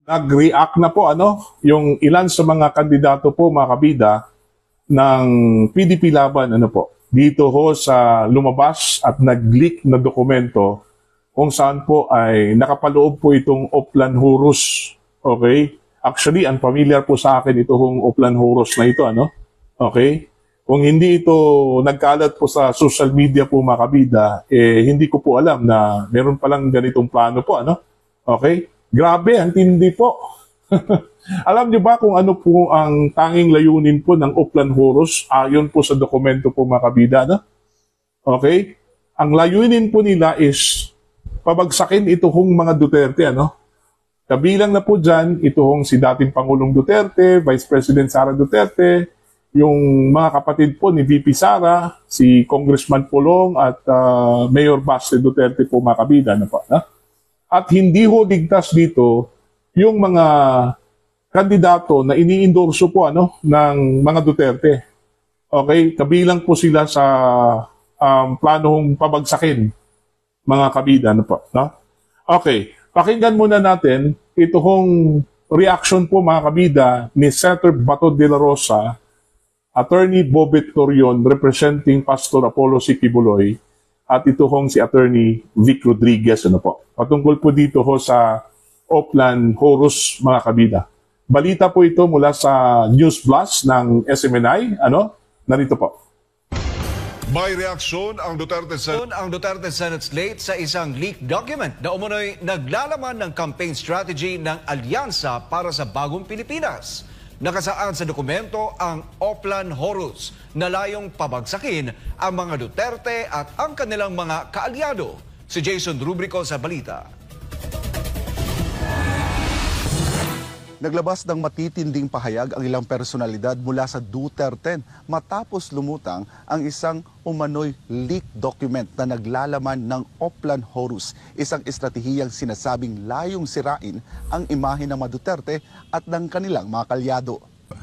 Nag-react na po yung ilan sa mga kandidato po mga kabida ng PDP Laban dito ho sa lumabas at nag-leak na dokumento kung saan po ay nakapaloob po itong Oplan Horus. Okay? Actually, unfamiliar po sa akin itong Oplan Horus na ito. Okay? Kung hindi ito nagkalat po sa social media po mga kabida, hindi ko po alam na meron palang ganitong plano po. Okay? Grabe, ang tindi po. Alam niyo ba kung ano po ang tanging layunin po ng Oplan Horus ayon po sa dokumento po mga kabida? Okay? Ang layunin po nila is pabagsakin itong mga Duterte. Kabilang na po dyan itong si dating Pangulong Duterte, Vice President Sara Duterte, yung mga kapatid po ni VP Sara, si Congressman Pulong at Mayor Baste Duterte po mga kabida. At hindi ho ligtas dito yung mga kandidato na ini-endorso po ng mga Duterte. Okay? Kabilang po sila sa planong pabagsakin mga kabida. Okay. Pakinggan muna natin itong reaction po mga kabida ni Senator Bato de la Rosa, Attorney Bobet Torion representing Pastor Apollo C. Kibuloy, at ito hong si Attorney Vic Rodriguez. Patungkol po dito ho sa Oplan Horus mga kabida. Balita po ito mula sa News Plus ng SMNI. Narito po. May reaksyon ang Duterte Senate slate sa isang leaked document na umunoy naglalaman ng campaign strategy ng Alyansa para sa Bagong Pilipinas. Nakasaad sa dokumento ang Oplan Horus na layong pabagsakin ang mga Duterte at ang kanilang mga kaalyado. Si Jason Rubrico sa balita. Naglabas ng matitinding pahayag ang ilang personalidad mula sa Duterte matapos lumutang ang isang umano'y leaked document na naglalaman ng Oplan Horus, isang estratehiyang sinasabing layong sirain ang imahe ng mga Duterte at ng kanilang mga kalyado.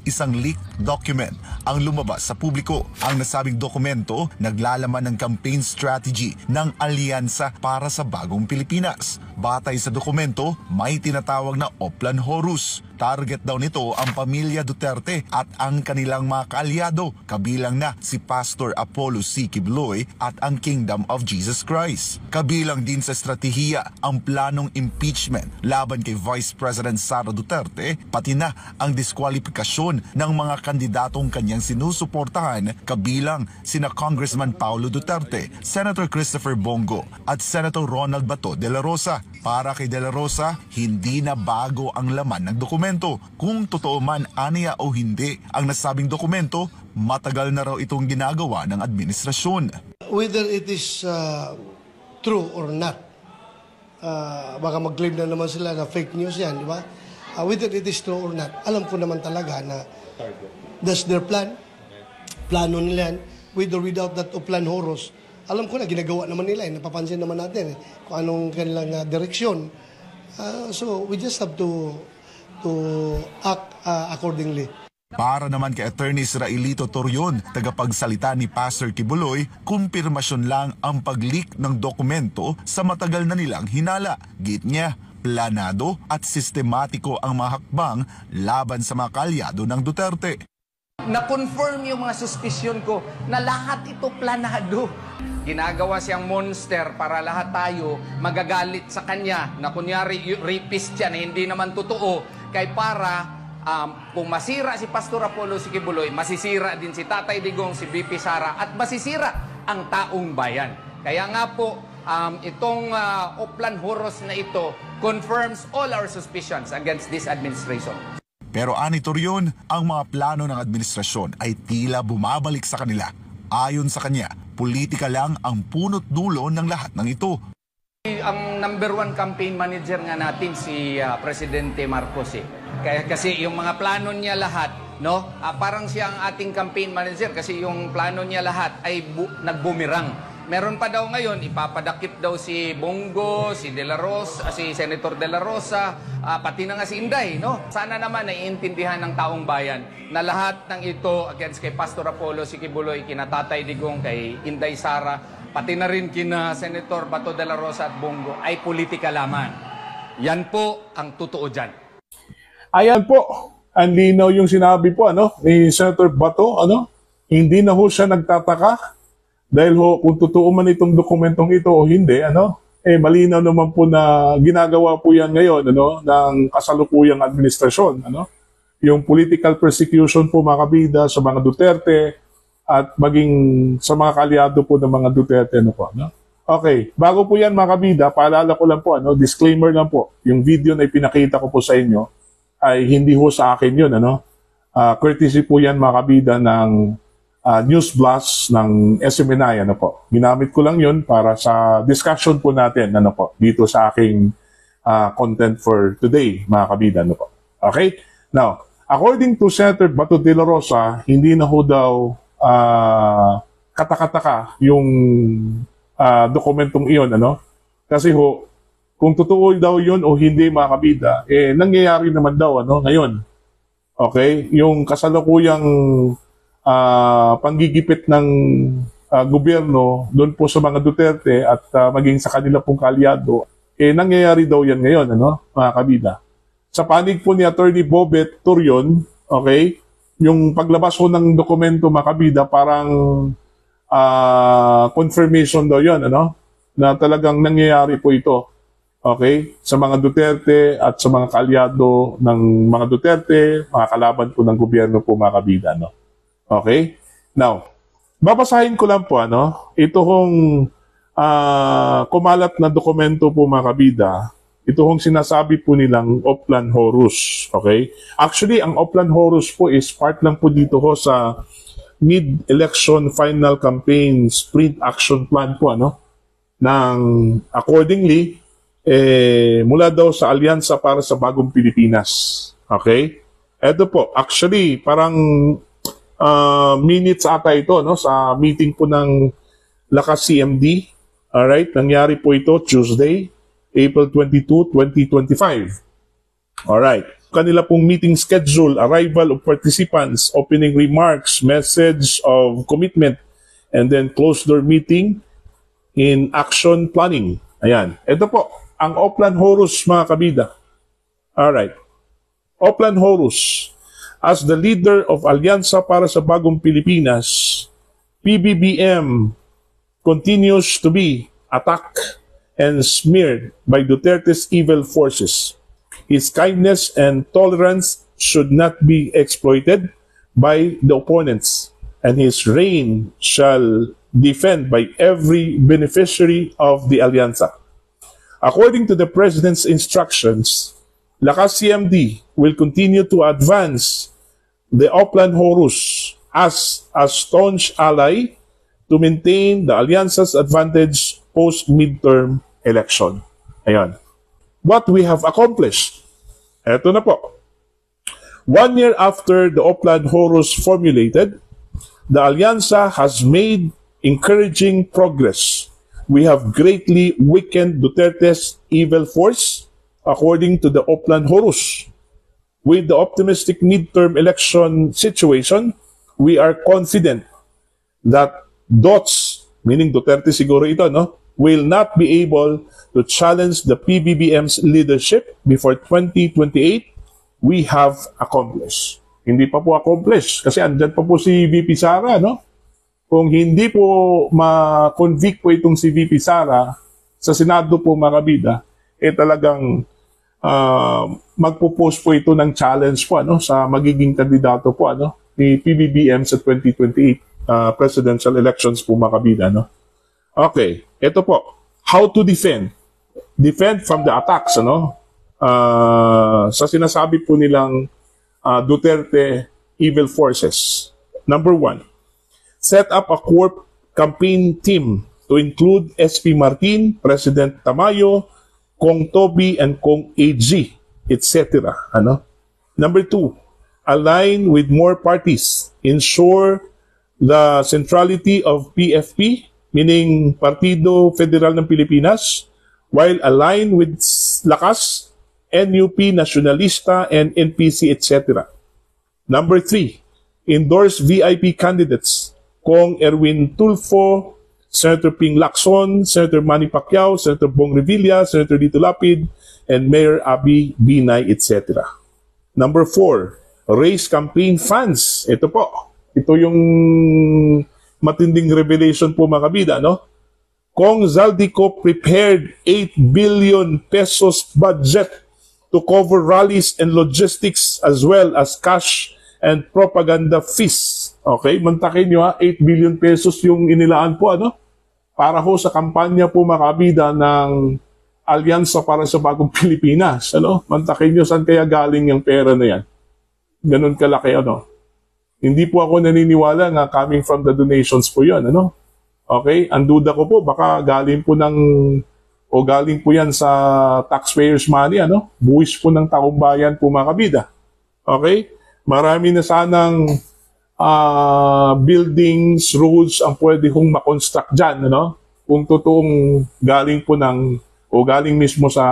Isang leaked document ang lumabas sa publiko. Ang nasabing dokumento naglalaman ng campaign strategy ng Alyansa para sa Bagong Pilipinas. Batay sa dokumento, may tinatawag na Oplan Horus. Target daw nito ang pamilya Duterte at ang kanilang mga kaalyado, kabilang na si Pastor Apollo C. Kibuloy at ang Kingdom of Jesus Christ. Kabilang din sa estratehiya ang planong impeachment laban kay Vice President Sara Duterte, pati na ang diskwalifikasyon ng mga kandidatong kanyang sinusuportahan, kabilang sina Congressman Paulo Duterte, Senator Christopher Bongo at Senator Ronald Bato de la Rosa. Para kay de la Rosa, hindi na bago ang laman ng dokumento. Kung totoo man aniya o hindi ang nasabing dokumento, matagal na raw itong ginagawa ng administrasyon. Whether it is true or not, baka mag-claim na naman sila na fake news yan, di ba? Whether it is true or not, alam ko naman talaga na that's their plan. Plano nila yan, with or without that Oplan Horus. Alam ko na ginagawa naman nila, napapansin naman natin kung anong kanilang direksyon. So we just have to act accordingly. Para naman kay Attorney Israelito Torion, tagapagsalita ni Pastor Kibuloy, kumpirmasyon lang ang pag-leak ng dokumento sa matagal na nilang hinala. Git niya, planado at sistematiko ang mga hakbang laban sa mga kaalyado ng Duterte. Na-confirm yung mga suspisyon ko na lahat ito planado. Ginagawa siyang monster para lahat tayo magagalit sa kanya na kunyari rapist siya na hindi naman totoo. Kaya para kung masira si Pastor Apollo C. Kibuloy, masisira din si Tatay Digong, si VP Sara at masisira ang taong bayan. Kaya nga po, itong Oplan Horus na ito confirms all our suspicions against this administration. Pero ani Torion, ang mga plano ng administrasyon ay tila bumabalik sa kanila. Ayon sa kanya, politika lang ang punot dulo ng lahat ng ito. Ang number one campaign manager nga natin si Presidente Marcos Kaya kasi yung mga plano niya lahat, parang siya ang ating campaign manager kasi yung plano niya lahat ay nagbumirang. Meron pa daw ngayon, ipapadakip daw si Bongo, si De La Rosa, si Senator De La Rosa, pati na nga si Inday, Sana naman naiintindihan ng taong bayan na lahat ng ito against kay Pastor Apollo C. Kibuloy, kina Tatay Digong, kay Inday Sara, pati na rin kina Senator Bato De La Rosa at Bongo ay politika lamang. Yan po ang totoo dyan. Ayan po, ang linaw yung sinabi po ni Senator Bato, hindi na ho siya nagtataka dahil ho kung totoo man itong dokumentong ito o hindi, malinaw naman po na ginagawa po yan ngayon ng kasalukuyang administrasyon. Yung political persecution po mga kabida sa mga Duterte at maging sa mga kalyado po ng mga Duterte. Okay, bago po yan mga kabida, paalala ko lang po, disclaimer lang po, yung video na ipinakita ko po sa inyo ay hindi ho sa akin yun. Courtesy po yan mga kabida ng News Blast ng SMNI. Ginamit ko lang yun para sa discussion po natin dito sa aking content for today mga kabida. Okay? Now, according to Senator Bato de la Rosa, hindi na ho daw katakataka yung dokumentong iyon. Kasi ho, kung totoo daw yun o hindi mga kabida, nangyayari naman daw ngayon. Okay? Yung kasalukuyang panggigipit ng gobyerno doon po sa mga Duterte at maging sa kanila pong kalyado, nangyayari daw yan ngayon, mga kabida. Sa panig po ni Attorney Bobet Turion, okay, yung paglabas ko ng dokumento mga kabida, parang confirmation daw yun, na talagang nangyayari po ito. Okay? Sa mga Duterte at sa mga kalyado ng mga Duterte, mga kalaban po ng gobyerno po mga kabida, Okay? Now, babasahin ko lang po, ito hong kumalat na dokumento po mga kabida, ito hong sinasabi po nilang Oplan Horus. Okay? Actually, ang Oplan Horus po is part lang po dito ho sa mid-election final campaign sprint action plan po, nang accordingly, mula daw sa Alyansa para sa Bagong Pilipinas. Okay? Ito po, actually, parang minutes ata ito sa meeting po ng Lakas CMD. Alright, nangyari po ito Tuesday, April 22, 2025. Alright, kanila pong meeting schedule, arrival of participants, opening remarks, message of commitment, and then closed door meeting in action planning. Ayan, ito po, ang Oplan Horus mga kabida. Alright, Oplan Horus. As the leader of Alyansa para sa Bagong Pilipinas, PBBM continues to be attacked and smeared by Duterte's evil forces. His kindness and tolerance should not be exploited by the opponents, and his reign shall defend by every beneficiary of the Alyansa. According to the President's instructions, Lakas CMD will continue to advance the Oplan Horus as a staunch ally to maintain the Alyansa's advantage post-midterm election. Ayan. What we have accomplished. Eto na po. 1 year after the Oplan Horus formulated, the Alyansa has made encouraging progress. We have greatly weakened Duterte's evil force, according to the Oplan Horus. With the optimistic midterm election situation, we are confident that DOTS, meaning Duterte siguro ito, will not be able to challenge the PBBM's leadership before 2028. We have accomplished. Hindi pa po accomplished kasi andyan pa po si VP Sara, Kung hindi po ma-convict po itong si VP Sara sa Senado po mga kabida, talagang magpo-post po ito ng challenge po sa magiging kandidato po ni PBBM sa 2028 presidential elections po mga kabida. Okay, ito po. How to defend? Defend from the attacks sa sinasabi po nilang Duterte evil forces. Number 1, set up a core campaign team to include SP Martin, President Tamayo, Kong Toby, and Kong AG, etc. Number 2, align with more parties. Ensure the centrality of PFP, meaning Partido Federal ng Pilipinas, while align with Lakas, NUP, Nacionalista, and NPC, etc. Number 3, endorse VIP candidates. Kong Erwin Tulfo, Senator Ping Lacson, Senator Manny Pacquiao, Senator Bong Revilla, Senator Lito Lapid, and Mayor Abby Binay, etc. Number 4, raise campaign funds. Ito po. Ito yung matinding revelation po mga kabida, no? Kong Zaldico prepared 8 billion pesos budget to cover rallies and logistics as well as cash and propaganda fees. Okay, mantakin nyo 8 billion pesos yung inilaan po, ano? Para ho sa kampanya po mga kabida ng Alyansa para sa Bagong Pilipinas. Ano? Mantakin nyo saan kaya galing yung pera na yan. Ganun kalaki, ano? Hindi po ako naniniwala na coming from the donations po yun, ano? Okay? Ang duda ko po, baka galing po galing po yan sa taxpayers' money, ano? Buwis po ng taong bayan po mga kabida. Okay? Marami na sanang buildings, roads ang pwede kong makonstruct dyan, ano? Kung totoong galing po galing mismo sa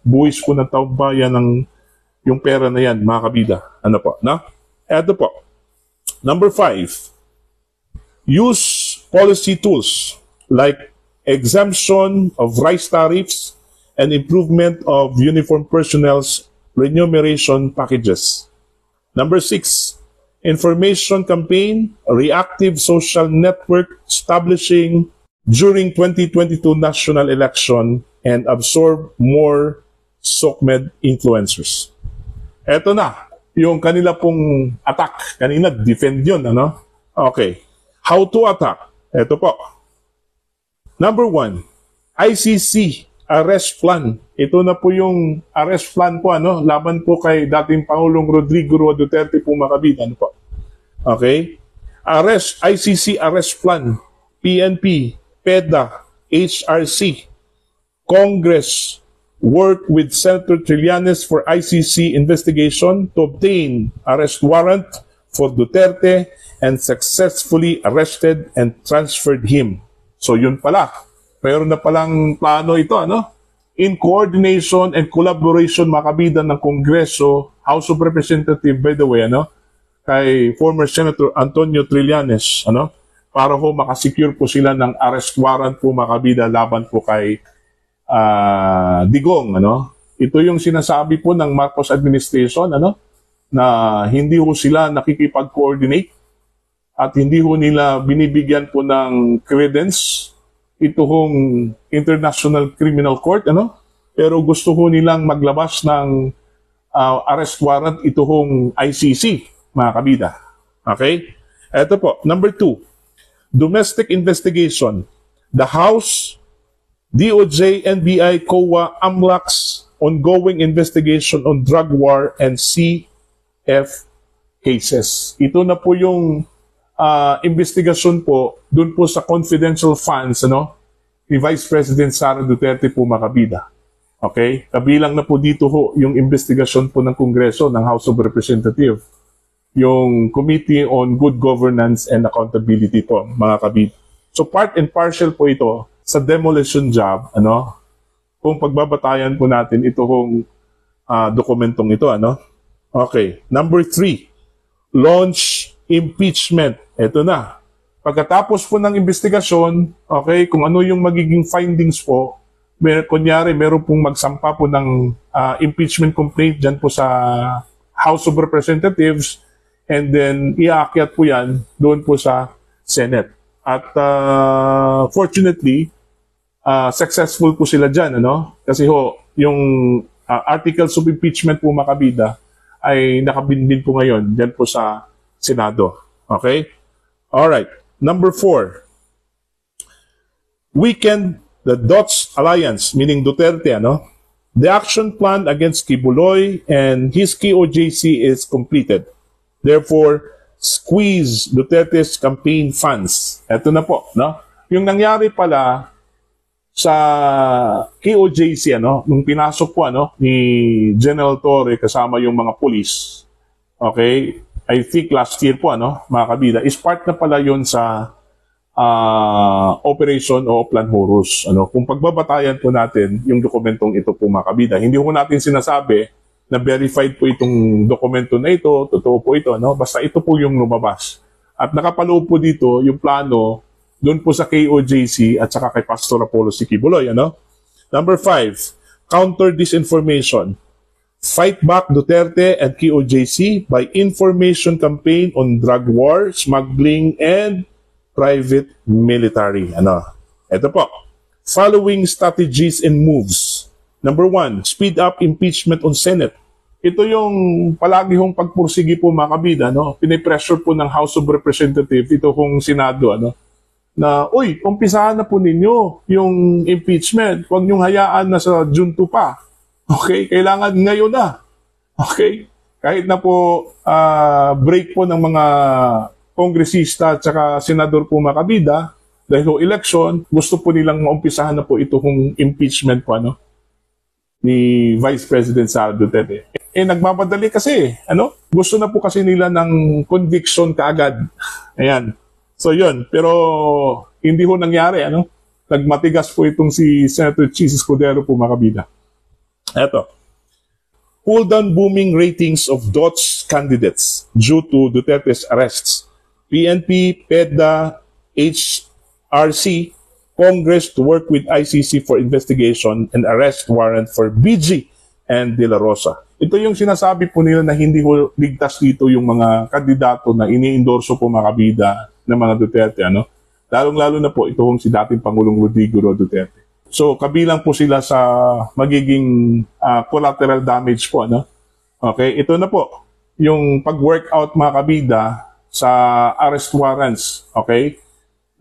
buwis po ng taong bayan ng yung pera na yan, mga kabida. Ano po, no? Eto po. Number 5, use policy tools like exemption of rice tariffs and improvement of uniform personnel's remuneration packages. Number 6, information campaign, reactive social network establishing during 2022 national election and absorb more SOCMED influencers. Eto na, yung kanila pong attack. Kanina, defend yun, ano? Okay. How to attack? Eto po. Number 1, ICC arrest plan. Ito na po yung arrest plan po, ano? Laban po kay dating Pangulong Rodrigo Roa Duterte po makabita, ano po? Okay? ICC arrest plan. PNP, PEDA, HRC, Congress work with Senator Trillanes for ICC investigation to obtain arrest warrant for Duterte and successfully arrested and transferred him. So yun pala. Meron na palang plano ito, ano? In coordination and collaboration makabida ng Kongreso, House of Representatives, by the way, ano? Kay former Senator Antonio Trillanes, ano? Para ho makasecure po sila ng arrest warrant po makabida laban po kay Digong, ano? Ito yung sinasabi po ng Marcos administration, ano? Na hindi ho sila nakikipag-coordinate at hindi ho nila binibigyan po ng credence ito hong International Criminal Court, ano? Pero gusto ho nilang maglabas ng arrest warrant ito hong ICC, mga kabida. Okay? Ito po, number 2, domestic investigation. The House, DOJ, NBI, COA, AMLAC's ongoing investigation on drug war and CF cases. Ito na po yung investigasyon po dun po sa confidential funds, ano, ni Vice President Sara Duterte po makabida. Okay? Kabilang na po dito ho yung investigasyon po ng Kongreso, ng House of Representatives, yung Committee on Good Governance and Accountability po, mga kabida. So part and parcel po ito sa demolition job, ano, kung pagbabatayan po natin ito kung dokumentong ito, ano. Okay, number 3, launch impeachment. Ito na. Pagkatapos po ng investigasyon, okay, kung ano yung magiging findings po, kunyari meron pong magsampa po ng impeachment complaint dyan po sa House of Representatives, and then iaakyat po yan doon po sa Senate. At fortunately, successful po sila dyan, ano? Kasi ho, yung articles of impeachment po makabida ay nakabinbin po ngayon dyan po sa Senado. Okay? Alright. Number 4, weaken the DOTS Alliance, meaning Duterte, ano? The action plan against Kibuloy and his KOJC is completed. Therefore, squeeze Duterte's campaign funds. Ito na po, no? Yung nangyari pala sa KOJC, ano, nung pinasok po, ano, ni General Torre kasama yung mga police, okay, I think last year po, ano, mga kabida, is part na pala yun sa Operation o Plan Horus. Ano, kung pagbabatayan po natin yung dokumentong ito po, mga kabida, hindi po natin sinasabi na verified po itong dokumento na ito, totoo po ito, no? Basta ito po yung lumabas. At nakapaloob po dito yung plano doon po sa KOJC at saka kay Pastor Apollo C. Kibuloy, ano? Number 5, counter disinformation. Fight back Duterte and KOJC by information campaign on drug war, smuggling, and private military. Ito po. Following strategies and moves. Number 1, speed up impeachment on Senate. Ito yung palagi hong pagpursigi po mga kabida, pinipressure po ng House of Representatives, ito hong Senado, na, uy, umpisahan na po ninyo yung impeachment. Huwag niyong hayaan na sa June 2 pa. Okay? Kailangan ngayon na. Okay? Kahit na po break po ng mga kongresista at saka senador po mga kabida, dahil ho election, gusto po nilang maumpisahan na po ito kung impeachment po, ni Vice President Sara Duterte. Nagmamadali kasi, gusto na po kasi nila ng conviction kaagad. Ayan. So yun, pero hindi ho nangyari, Nagmatigas po itong si Senator Chis Escudero po mga kabida. Eto. Pull down booming ratings of DOTS candidates due to Duterte's arrests. PNP, PEDA, HRC, Congress to work with ICC for investigation and arrest warrant for BG and De La Rosa. Ito yung sinasabi po nila na hindi ho ligtas dito yung mga kandidato na ini-endorso po mga kabida ng mga Duterte, Lalong-lalo na po itong si dating Pangulong Rodrigo Duterte. So, kabilang po sila sa magiging collateral damage po, Okay, ito na po. Yung pag-workout mga kabida sa arrest warrants, okay?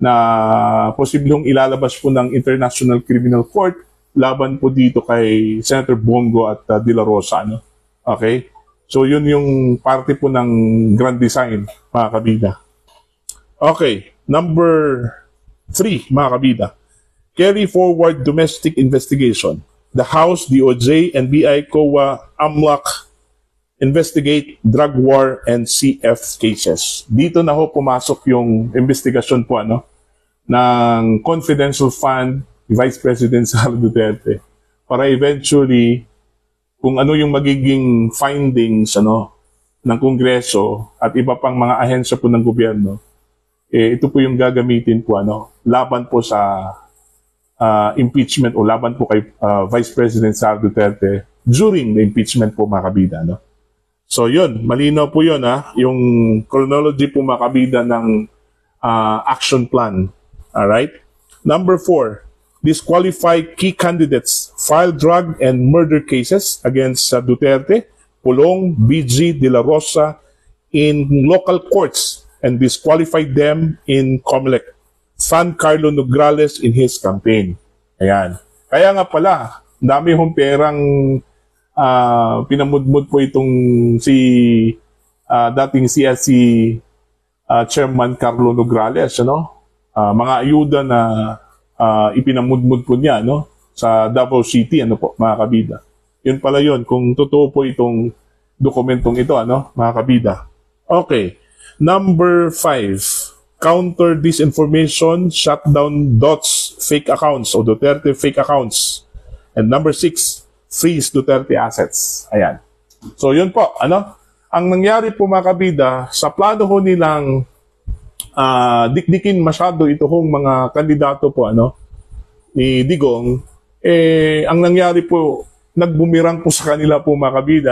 Na posibleng ilalabas po ng International Criminal Court laban po dito kay Senator Bongo at De La Rosa, Okay? So, yun yung parte po ng grand design, mga kabida. Okay, number 3, mga kabida. Carry forward domestic investigation. The House, DOJ, NBI, COA, AMLAC investigate drug war and CF cases. Dito na ho pumasok yung investigasyon po ng confidential fund ni Vice President Sara Duterte para eventually kung ano yung magiging findings ng Kongreso at iba pang mga ahensya po ng gobyerno, ito po yung gagamitin po laban po sa impeachment o laban po kay Vice President Sara Duterte during the impeachment po mga kabida. So yun, malinaw po yun yung chronology po mga kabida ng action plan. Alright? Number 4, disqualify key candidates, file drug and murder cases against Duterte, Pulong, BG, De La Rosa in local courts and disqualify them in COMELEC. Fund Carlo Nograles in his campaign. Ayan. Kaya nga pala, dami hong perang pinamudmud po itong si dating CSC Chairman Carlo Nograles, mga ayuda na ipinamudmud po niya, sa Davao City, mga kabida. Yun pala yun, kung totoo po itong dokumentong ito, mga kabida. Okay. Number 5, counter disinformation, shut down DOTS fake accounts o Duterte fake accounts. And number 6, freeze Duterte assets. Ayan. So yun po, ang nangyari po mga kabida, sa plano ho nilang dikdikin masyado ito hong mga kandidato po, ni Digong, ang nangyari po, nagbumirang po sa kanila po mga kabida,